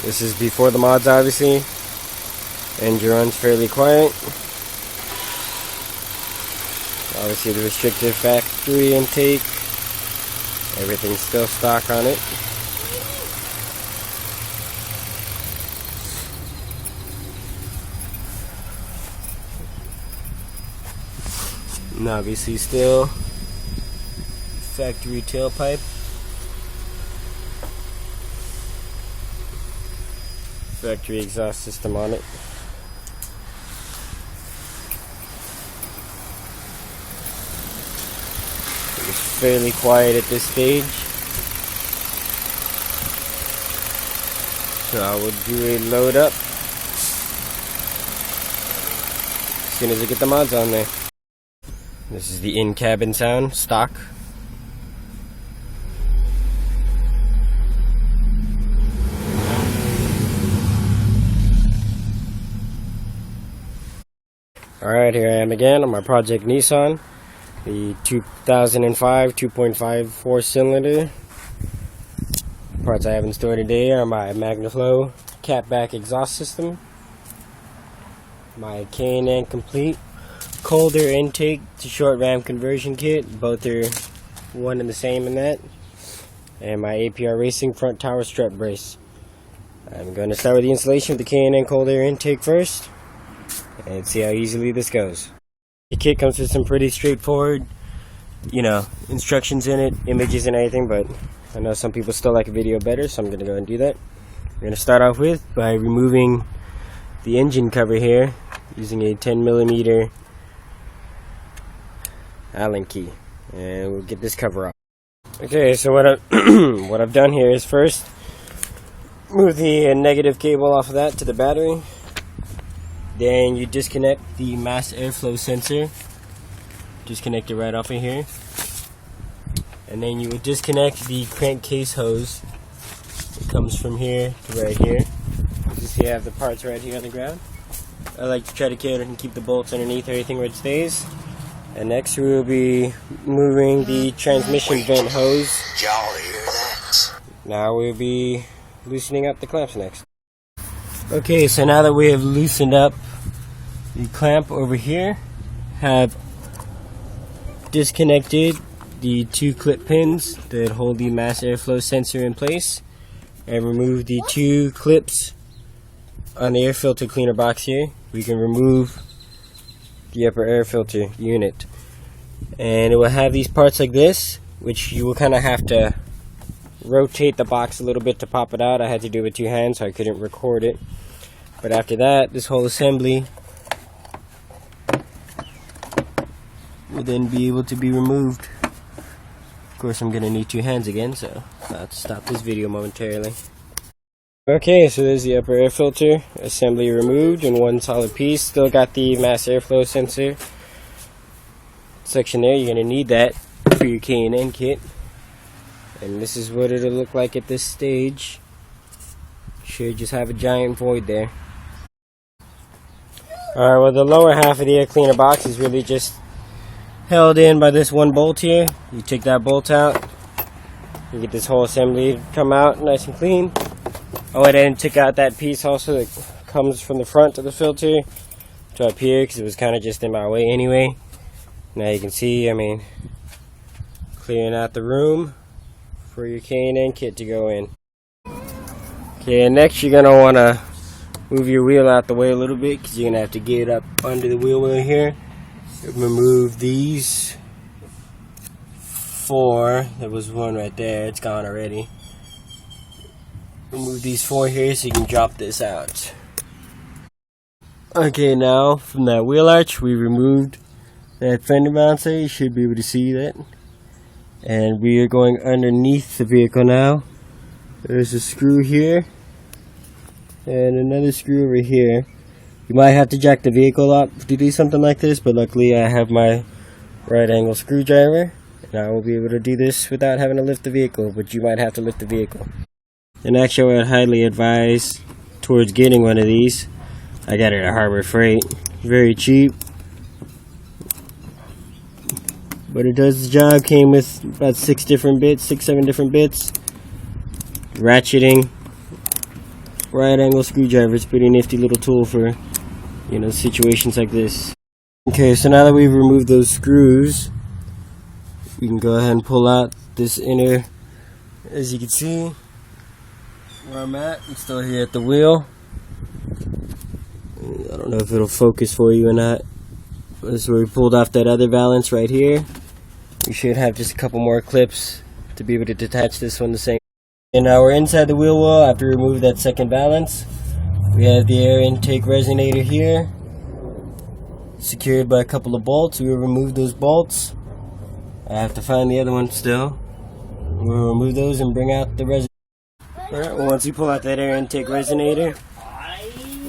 This is before the mods, obviously. Engine runs fairly quiet. Obviously the restrictive factory intake. Everything's still stock on it. And obviously still factory tailpipe. Factory exhaust system on it. It's fairly quiet at this stage. So I will do a load up as soon as I get the mods on there. This is the in-cabin sound, stock. Alright, here I am again on my Project Nissan. The 2005 2.5 4-cylinder. Parts I have in store today are my MagnaFlow catback exhaust system, my K&N Complete cold air intake to short ram conversion kit. Both are one and the same in that. And my APR Racing front tower strut brace. I'm going to start with the installation of the K&N cold air intake first and see how easily this goes. The kit comes with some pretty straightforward, instructions in it, images and everything, but I know some people still like a video better, so I'm going to go and do that. We're going to start off by removing the engine cover here using a 10mm Allen key, and we'll get this cover off. Okay, so what I've done here is first move the negative cable off of that to the battery. Then you disconnect the mass airflow sensor. Disconnect it right off of here. And then you would disconnect the crankcase hose. It comes from here to right here. You see I have the parts right here on the ground. I like to try to keep the bolts underneath everything where it stays. And next we will be moving the transmission vent hose. Did y'all hear that? Now we'll be loosening up the clamps next. Okay, so now that we have loosened up the clamp over here, have disconnected the 2 clip pins that hold the mass airflow sensor in place, and remove the 2 clips on the air filter cleaner box here. We can remove the upper air filter unit, and it will have these parts like this, which you will kind of have to rotate the box a little bit to pop it out. I had to do it with 2 hands, so I couldn't record it. But after that, this whole assembly will then be able to be removed. Of course, I'm going to need 2 hands again, so I'll have to stop this video momentarily. Okay, so there's the upper air filter assembly removed in one solid piece. Still got the mass airflow sensor section there. You're going to need that for your K&N kit. And this is what it'll look like at this stage. Should just have a giant void there. Alright, well, the lower half of the air cleaner box is really just held in by this one bolt here. You take that bolt out, you get this whole assembly to come out nice and clean. Oh, and then took out that piece also that comes from the front of the filter to up here because it was kind of just in my way anyway. Now you can see, clearing out the room for your K&N kit to go in. Okay, and next you're going to want to move your wheel out the way a little bit because you're going to have to get up under the wheel well here. Remove these 4. There was one right there. It's gone already. Remove these 4 here so you can drop this out. Okay, now from that wheel arch we removed that fender mounter. You should be able to see that. And we are going underneath the vehicle now. There's a screw here and another screw over here. You might have to jack the vehicle up to do something like this, but luckily I have my right angle screwdriver and I will be able to do this without having to lift the vehicle, but you might have to lift the vehicle. And actually I would highly advise towards getting one of these. I got it at Harbor Freight. Very cheap, but it does the job. Came with about 6, 7 different bits. ratcheting. Right angle screwdriver is a pretty nifty little tool for, you know, situations like this. Okay, so now that we've removed those screws, we can go ahead and pull out this inner. As you can see where I'm at, I'm still here at the wheel. I don't know if it'll focus for you or not. This is where we pulled off that other valance right here. We should have just a couple more clips to be able to detach this one the same. And now we're inside the wheel well after we remove that second valance. We have the air intake resonator here, secured by a couple of bolts. We will remove those bolts. I have to find the other one still. We'll remove those and bring out the resonator. Alright, well, once you pull out that air intake resonator,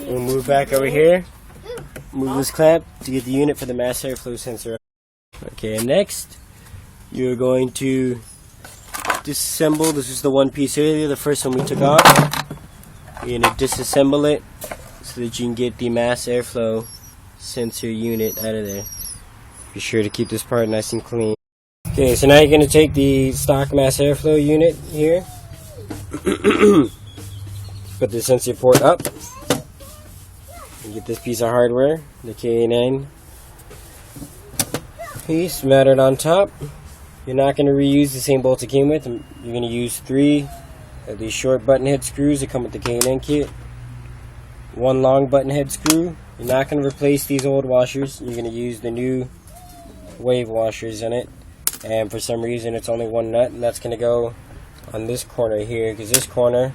we'll move back over here. Move this clamp to get the unit for the mass airflow sensor. Okay, and next, you're going to disassemble. This is the one piece earlier, the first one we took off. You're going to disassemble it so that you can get the mass airflow sensor unit out of there. Be sure to keep this part nice and clean. Okay, so now you're going to take the stock mass airflow unit here. Put the sensor port up. And get this piece of hardware, the K&N piece mounted on top. You're not going to reuse the same bolts it came with. You're going to use 3 of these short button head screws that come with the K&N kit. 1 long button head screw. You're not going to replace these old washers. You're going to use the new wave washers in it. And for some reason it's only 1 nut, and that's going to go on this corner here, because this corner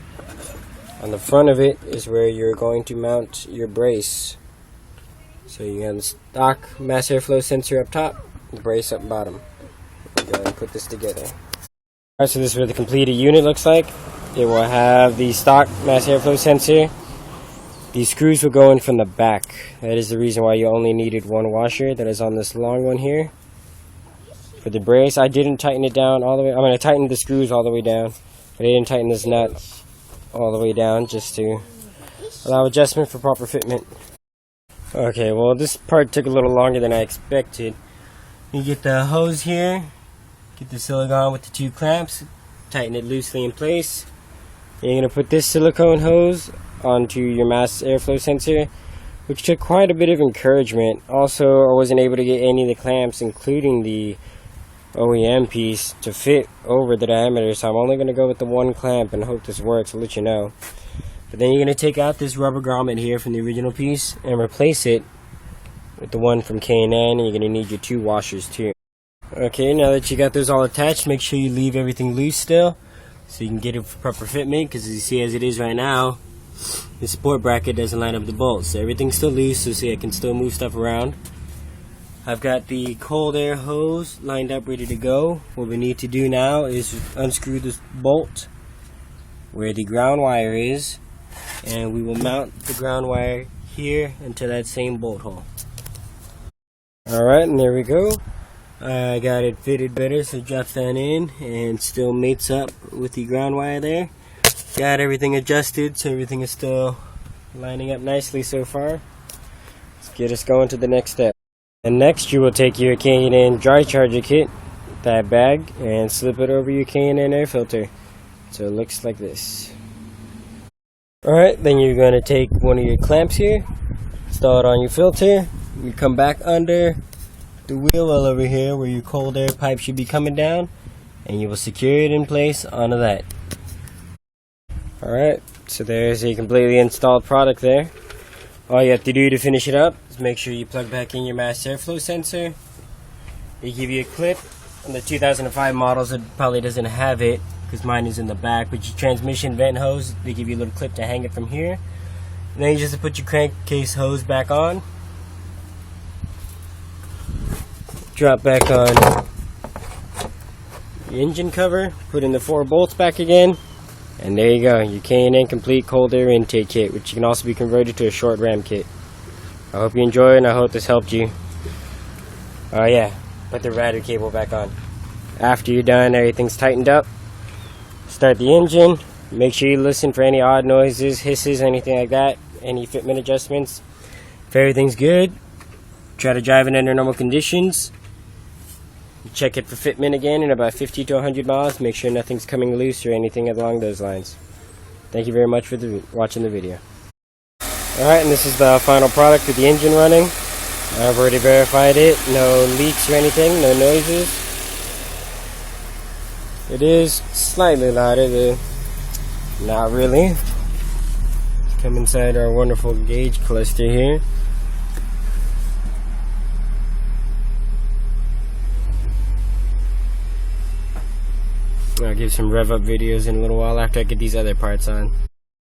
on the front of it is where you're going to mount your brace. So you have the stock mass airflow sensor up top, the brace up bottom. Go ahead and put this together. Alright, so this is what the completed unit looks like. It will have the stock mass airflow sensor. These screws will go in from the back. That is the reason why you only needed 1 washer. That is on this long one here. For the brace, I didn't tighten it down all the way. I'm going to tighten the screws all the way down, but I didn't tighten this nut all the way down just to allow adjustment for proper fitment. Okay, well, this part took a little longer than I expected. You get the hose here, get the silicone with the 2 clamps, tighten it loosely in place. You're going to put this silicone hose onto your mass airflow sensor, which took quite a bit of encouragement. Also, I wasn't able to get any of the clamps, including the OEM piece, to fit over the diameter, so I'm only going to go with the 1 clamp and hope this works. I'll let you know. But then you're going to take out this rubber grommet here from the original piece and replace it with the one from K&N, and you're going to need your 2 washers too. Okay, now that you got those all attached, make sure you leave everything loose still so you can get it for proper fitment, because as you see as it is right now, the support bracket doesn't line up the bolts. So everything's still loose, so see I can still move stuff around. I've got the cold air hose lined up ready to go. What we need to do now is unscrew this bolt where the ground wire is, and we will mount the ground wire here into that same bolt hole. Alright, and there we go. I got it fitted better, so it drops down in and still mates up with the ground wire there. Got everything adjusted, so everything is still lining up nicely so far. Let's get us going to the next step. And next you will take your K&N dry charger kit, that bag, and slip it over your K&N air filter. So it looks like this. Alright, then you're going to take one of your clamps here, install it on your filter. You come back under the wheel well over here where your cold air pipe should be coming down, and you will secure it in place onto that. Alright, so there's a completely installed product there. All you have to do to finish it up is make sure you plug back in your mass airflow sensor. They give you a clip. On the 2005 models, it probably doesn't have it because mine is in the back, but your transmission vent hose, they give you a little clip to hang it from here. And then you just put your crankcase hose back on. Drop back on your engine cover, put in the 4 bolts back again. And there you go, your K&N complete cold air intake kit, which can also be converted to a short ram kit. I hope you enjoy, and I hope this helped you. Oh yeah, put the radiator cable back on. After you're done, everything's tightened up. Start the engine. Make sure you listen for any odd noises, hisses, anything like that. Any fitment adjustments. If everything's good, try to drive it under normal conditions. Check it for fitment again in about 50 to 100 miles. Make sure nothing's coming loose or anything along those lines. Thank you very much for watching the video. Alright, and this is the final product with the engine running. I've already verified it. No leaks or anything, no noises. It is slightly louder, not really. Let's come inside our wonderful gauge cluster here. I'll give some rev up videos in a little while after I get these other parts on.